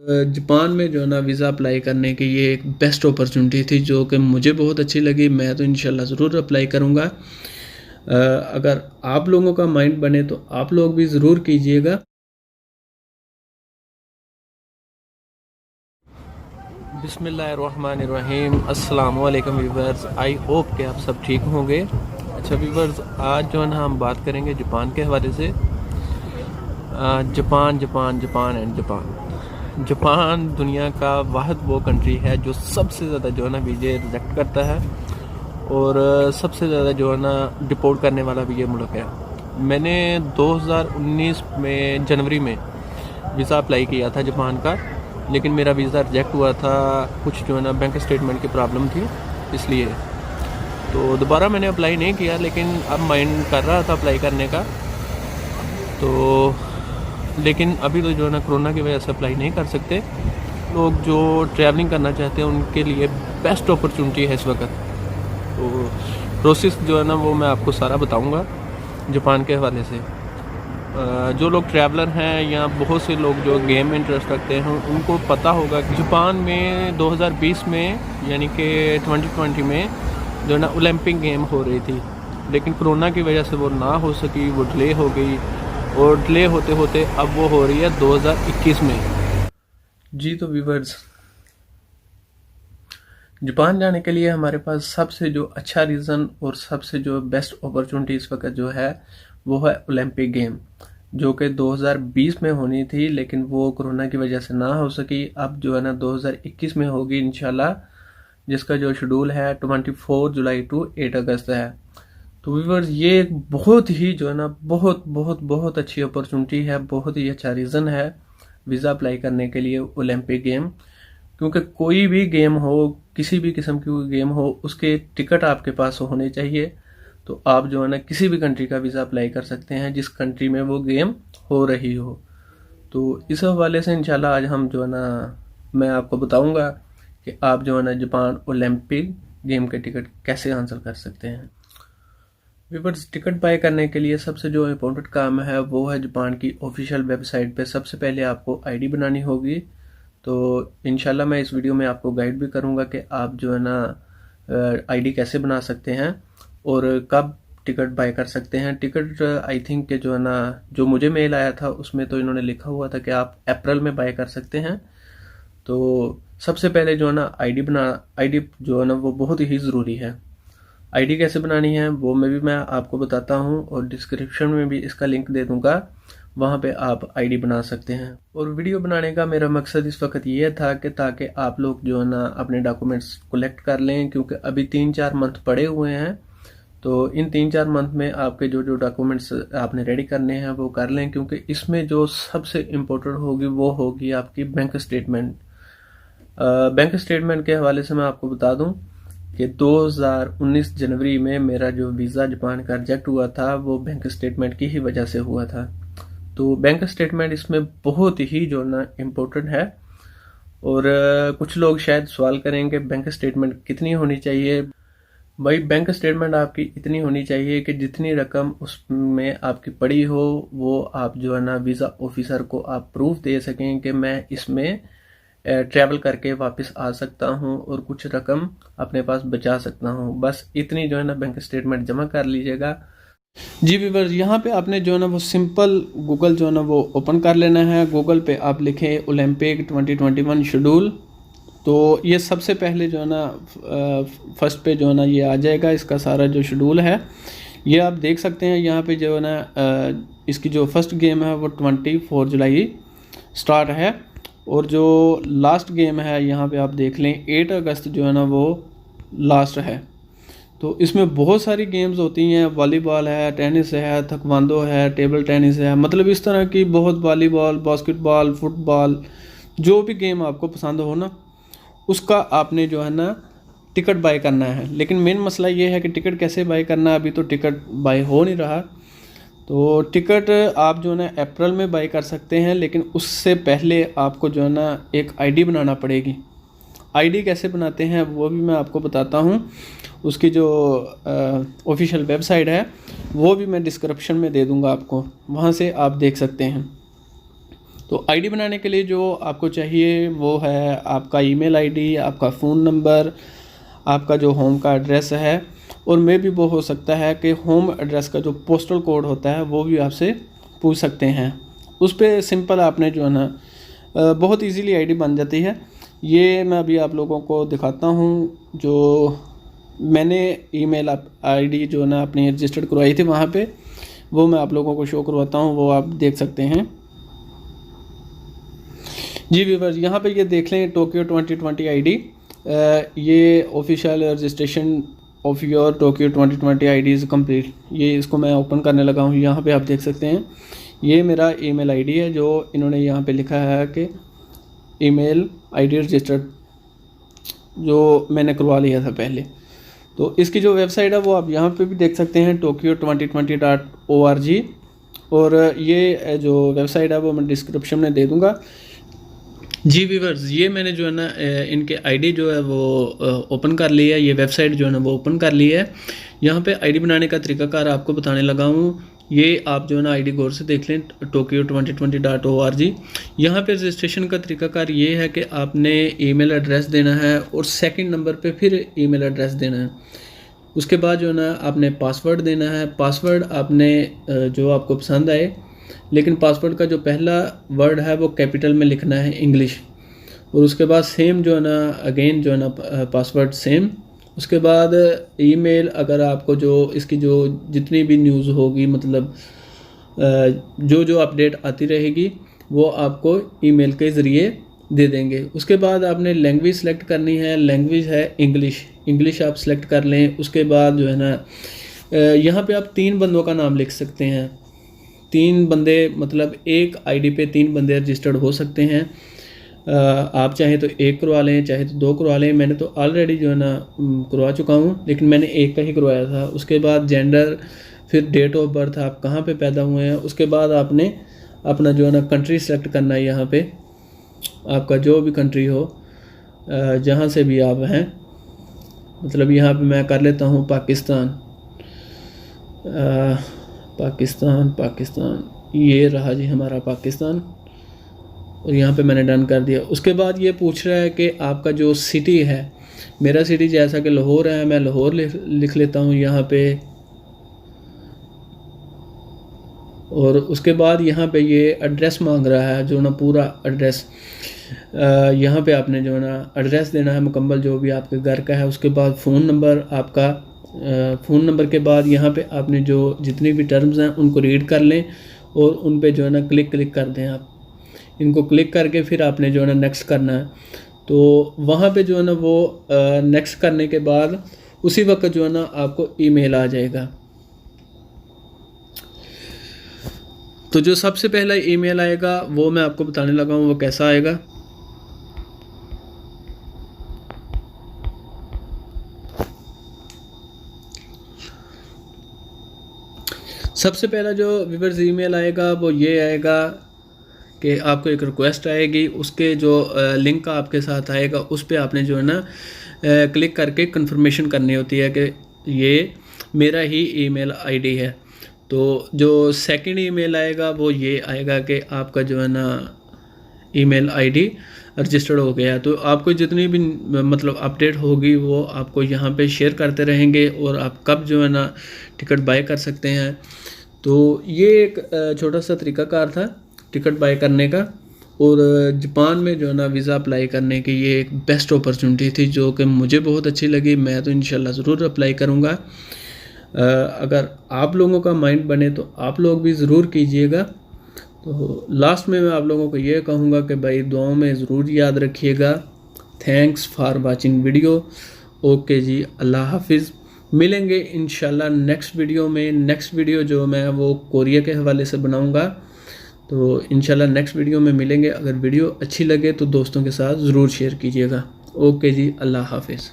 Japan में जो है ना वीज़ा अप्लाई करने की ये एक बेस्ट अपॉर्चुनिटी थी जो कि मुझे बहुत अच्छी लगी। मैं तो इंशाल्लाह ज़रूर अप्लाई करूँगा। अगर आप लोगों का माइंड बने तो आप लोग भी ज़रूर कीजिएगा। बिस्मिल्लाहिर्रहमानिर्रहीम, अस्सलाम वालेकुम व्यूवर्स। आई होप कि आप सब ठीक होंगे। अच्छा व्यूवर्स, आज जो है ना हम बात करेंगे जापान के हवाले से। Japan Japan Japan and Japan Japan दुनिया का वाहिद वो कंट्री है जो सबसे ज़्यादा जो है ना वीज़े रिजेक्ट करता है और सबसे ज़्यादा जो है ना डिपोर्ट करने वाला भी ये मुल्क है। मैंने 2019 में जनवरी में वीज़ा अप्लाई किया था जापान का, लेकिन मेरा वीज़ा रिजेक्ट हुआ था। कुछ जो है ना बैंक स्टेटमेंट की प्रॉब्लम थी, इसलिए तो दोबारा मैंने अप्लाई नहीं किया, लेकिन अब माइंड कर रहा था अप्लाई करने का। तो लेकिन अभी तो जो है ना कोरोना की वजह से अप्लाई नहीं कर सकते। लोग जो ट्रैवलिंग करना चाहते हैं उनके लिए बेस्ट अपॉर्चुनिटी है इस वक्त। तो प्रोसेस जो है ना वो मैं आपको सारा बताऊंगा जापान के हवाले से। जो लोग ट्रैवलर हैं या बहुत से लोग जो गेम में इंटरेस्ट रखते हैं उनको पता होगा कि जापान में 2020 में यानी कि 2020 में जो है ना ओलंपिक गेम हो रही थी, लेकिन कोरोना की वजह से वो ना हो सकी, वो डिले हो गई और डिले होते होते अब वो हो रही है 2021 में। जी तो व्यूवर्स, जापान जाने के लिए हमारे पास सबसे जो अच्छा रीज़न और सबसे जो बेस्ट अपॉर्चुनिटी इस वक्त जो है वो है ओलंपिक गेम, जो कि 2020 में होनी थी, लेकिन वो कोरोना की वजह से ना हो सकी। अब जो है ना 2021 में होगी इंशाल्लाह, जिसका जो शेड्यूल है 24 जुलाई टू 8 अगस्त है। तो व्यूवर्स, ये एक बहुत ही जो है ना बहुत बहुत बहुत अच्छी अपॉर्चुनिटी है, बहुत ही अच्छा रीज़न है वीज़ा अप्लाई करने के लिए ओलंपिक गेम। क्योंकि कोई भी गेम हो, किसी भी किस्म की कोई गेम हो, उसके टिकट आपके पास होने चाहिए। तो आप जो है ना किसी भी कंट्री का वीज़ा अप्लाई कर सकते हैं जिस कंट्री में वो गेम हो रही हो। तो इस हवाले से इंशाल्लाह आज हम जो है ना मैं आपको बताऊंगा कि आप जो है ना जापान ओलंपिक गेम के टिकट कैसे हासिल कर सकते हैं। व्यूअर्स, टिकट बाय करने के लिए सबसे जो इम्पोर्टेंट काम है वो है जापान की ऑफिशियल वेबसाइट पे सबसे पहले आपको आईडी बनानी होगी। तो इंशाल्लाह मैं इस वीडियो में आपको गाइड भी करूंगा कि आप जो है ना आईडी कैसे बना सकते हैं और कब टिकट बाय कर सकते हैं। टिकट आई थिंक के जो है ना, जो मुझे मेल आया था उसमें तो इन्होंने लिखा हुआ था कि आप अप्रैल में बाय कर सकते हैं। तो सबसे पहले जो है ना आईडी जो है ना वो बहुत ही ज़रूरी है। आईडी कैसे बनानी है वो मैं आपको बताता हूँ और डिस्क्रिप्शन में भी इसका लिंक दे दूंगा, वहाँ पे आप आईडी बना सकते हैं। और वीडियो बनाने का मेरा मकसद इस वक्त ये था कि ताकि आप लोग जो है ना अपने डॉक्यूमेंट्स कलेक्ट कर लें, क्योंकि अभी 3-4 मंथ पड़े हुए हैं। तो इन 3-4 मंथ में आपके जो जो डॉक्यूमेंट्स आपने रेडी करने हैं वो कर लें, क्योंकि इसमें जो सबसे इम्पोर्टेंट होगी वो होगी आपकी बैंक स्टेटमेंट। बैंक स्टेटमेंट के हवाले से मैं आपको बता दूं कि 2019 जनवरी में मेरा जो वीज़ा जापान का रिजेक्ट हुआ था वो बैंक स्टेटमेंट की ही वजह से हुआ था। तो बैंक स्टेटमेंट इसमें बहुत ही जो ना इम्पोर्टेंट है। और कुछ लोग शायद सवाल करेंगे बैंक स्टेटमेंट कितनी होनी चाहिए। भाई, बैंक स्टेटमेंट आपकी इतनी होनी चाहिए कि जितनी रकम उसमें आपकी पड़ी हो वो आप जो है ना वीज़ा ऑफिसर को आप प्रूफ दे सकें कि मैं इसमें ट्रैवल करके वापस आ सकता हूं और कुछ रकम अपने पास बचा सकता हूं। बस इतनी जो है ना बैंक स्टेटमेंट जमा कर लीजिएगा। जी व्यूअर्स, यहाँ पे आपने जो है ना वो सिंपल गूगल जो है ना वो ओपन कर लेना है। गूगल पे आप लिखें ओलंपिक 2021 शेड्यूल, तो ये सबसे पहले जो है ना फर्स्ट पे जो है ना ये आ जाएगा, इसका सारा जो शेड्यूल है ये आप देख सकते हैं। यहाँ पे जो है ना इसकी जो फर्स्ट गेम है वो 24 जुलाई स्टार्ट है और जो लास्ट गेम है यहाँ पे आप देख लें 8 अगस्त जो है ना वो लास्ट है। तो इसमें बहुत सारी गेम्स होती हैं, वॉलीबॉल है, टेनिस है, ताइक्वांडो है, टेबल टेनिस है, मतलब इस तरह की बहुत, वॉलीबॉल, बास्केटबॉल, फुटबॉल, जो भी गेम आपको पसंद हो ना उसका आपने जो है ना टिकट बाय करना है। लेकिन मेन मसला ये है कि टिकट कैसे बाय करना है, अभी तो टिकट बाय हो नहीं रहा। तो टिकट आप जो है ना अप्रैल में बाय कर सकते हैं, लेकिन उससे पहले आपको जो है ना एक आईडी बनाना पड़ेगी। आईडी कैसे बनाते हैं वो भी मैं आपको बताता हूँ। उसकी जो ऑफिशियल वेबसाइट है वो भी मैं डिस्क्रिप्शन में दे दूँगा आपको, वहाँ से आप देख सकते हैं। तो आईडी बनाने के लिए जो आपको चाहिए वो है आपका ईमेल आईडी, आपका फ़ोन नंबर, आपका जो होम का एड्रेस है, और मे भी वो हो सकता है कि होम एड्रेस का जो पोस्टल कोड होता है वो भी आपसे पूछ सकते हैं। उस पर सिंपल आपने जो है ना बहुत इजीली आईडी बन जाती है। ये मैं अभी आप लोगों को दिखाता हूँ। जो मैंने ईमेल आईडी जो है ना अपनी रजिस्टर्ड करवाई थी वहाँ पे, वो मैं आप लोगों को शो करवाता हूँ, वो आप देख सकते हैं। जी व्यूअर्स, यहाँ पे ये देख लें टोक्यो 2020 आईडी, ये official registration of your Tokyo 2020 ID is complete. ये इसको मैं ओपन करने लगा हूँ। यहाँ पे आप देख सकते हैं ये मेरा ईमेल आईडी है जो इन्होंने यहाँ पे लिखा है कि ईमेल आईडी रजिस्टर्ड, जो मैंने करवा लिया था पहले। तो इसकी जो वेबसाइट है वो आप यहाँ पे भी देख सकते हैं, tokyo2020.org, और ये जो वेबसाइट है वो मैं डिस्क्रिप्शन में दे दूँगा। जी व्यूअर्स, ये मैंने जो है ना इनके आईडी जो है वो ओपन कर लिया है, ये वेबसाइट जो है ना वो ओपन कर ली है। यहाँ पे आईडी बनाने का तरीकाकार आपको बताने लगा हूँ। ये आप जो है ना आईडी गौर से देख लें, tokyo2020.org। यहाँ पे रजिस्ट्रेशन का तरीकाकार ये है कि आपने ईमेल एड्रेस देना है और सेकंड नंबर पे फिर ईमेल एड्रेस देना है। उसके बाद जो है ना आपने पासवर्ड देना है। पासवर्ड आपने जो आपको पसंद आए, लेकिन पासवर्ड का जो पहला वर्ड है वो कैपिटल में लिखना है, इंग्लिश। और उसके बाद सेम जो है ना अगेन जो है ना पासवर्ड सेम। उसके बाद ईमेल, अगर आपको जो इसकी जो जितनी भी न्यूज़ होगी, मतलब जो अपडेट आती रहेगी वो आपको ईमेल के ज़रिए दे देंगे। उसके बाद आपने लैंग्वेज सेलेक्ट करनी है। लैंग्वेज है इंग्लिश आप सेलेक्ट कर लें। उसके बाद जो है ना यहाँ पे आप 3 बंदों का नाम लिख सकते हैं। 3 बंदे, मतलब एक आईडी पे 3 बंदे रजिस्टर्ड हो सकते हैं। आप चाहे तो 1 करवा लें, चाहे तो 2 करवा लें। मैंने तो ऑलरेडी जो है ना करवा चुका हूँ, लेकिन मैंने 1 का ही करवाया था। उसके बाद जेंडर, फिर डेट ऑफ बर्थ, आप कहाँ पे पैदा हुए हैं। उसके बाद आपने अपना जो है ना कंट्री सेलेक्ट करना है। यहाँ पे आपका जो भी कंट्री हो, जहाँ से भी आप हैं, मतलब यहाँ पे मैं कर लेता हूँ पाकिस्तान। ये रहा जी हमारा पाकिस्तान, और यहाँ पे मैंने डन कर दिया। उसके बाद ये पूछ रहा है कि आपका जो सिटी है, मेरा सिटी जैसा कि लाहौर है, मैं लाहौर लिख लेता हूँ यहाँ पे। और उसके बाद यहाँ पे ये एड्रेस मांग रहा है, जो ना पूरा एड्रेस, यहाँ पे आपने जो है ना एड्रेस देना है मुकम्मल, जो भी आपके घर का है। उसके बाद फ़ोन नंबर आपका, फ़ोन नंबर के बाद यहाँ पे आपने जो जितनी भी टर्म्स हैं उनको रीड कर लें और उन पे जो है ना क्लिक कर दें। आप इनको क्लिक करके फिर आपने जो है ना नेक्स्ट करना है। तो वहाँ पे जो है ना वो नेक्स्ट करने के बाद उसी वक्त जो है ना आपको ईमेल आ जाएगा। तो जो सबसे पहला ईमेल आएगा वो मैं आपको बताने लगा हूँ वो कैसा आएगा। सबसे पहला जो व्यूअर्स ईमेल आएगा वो ये आएगा कि आपको एक रिक्वेस्ट आएगी, उसके जो लिंक आपके साथ आएगा उस पर आपने जो है ना क्लिक करके कंफर्मेशन करनी होती है कि ये मेरा ही ईमेल आईडी है। तो जो सेकंड ईमेल आएगा वो ये आएगा कि आपका जो है ना ईमेल आईडी रजिस्टर्ड हो गया। तो आपको जितनी भी मतलब अपडेट होगी वो आपको यहाँ पे शेयर करते रहेंगे, और आप कब जो है ना टिकट बाय कर सकते हैं। तो ये एक छोटा सा तरीकाकार था टिकट बाय करने का। और जापान में जो है ना वीज़ा अप्लाई करने की ये एक बेस्ट अपॉर्चुनिटी थी, जो कि मुझे बहुत अच्छी लगी। मैं तो इंशाल्लाह ज़रूर अप्लाई करूँगा। अगर आप लोगों का माइंड बने तो आप लोग भी ज़रूर कीजिएगा। तो लास्ट में मैं आप लोगों को ये कहूँगा कि भाई दुआओं में ज़रूर याद रखिएगा। Thanks for watching video. Okay जी, अल्लाह हाफिज़। मिलेंगे इंशाल्लाह नेक्स्ट वीडियो में। नेक्स्ट वीडियो जो मैं वो कोरिया के हवाले से बनाऊँगा। तो इंशाल्लाह नेक्स्ट वीडियो में मिलेंगे। अगर वीडियो अच्छी लगे तो दोस्तों के साथ ज़रूर शेयर कीजिएगा। ओके जी, अल्लाह हाफिज़।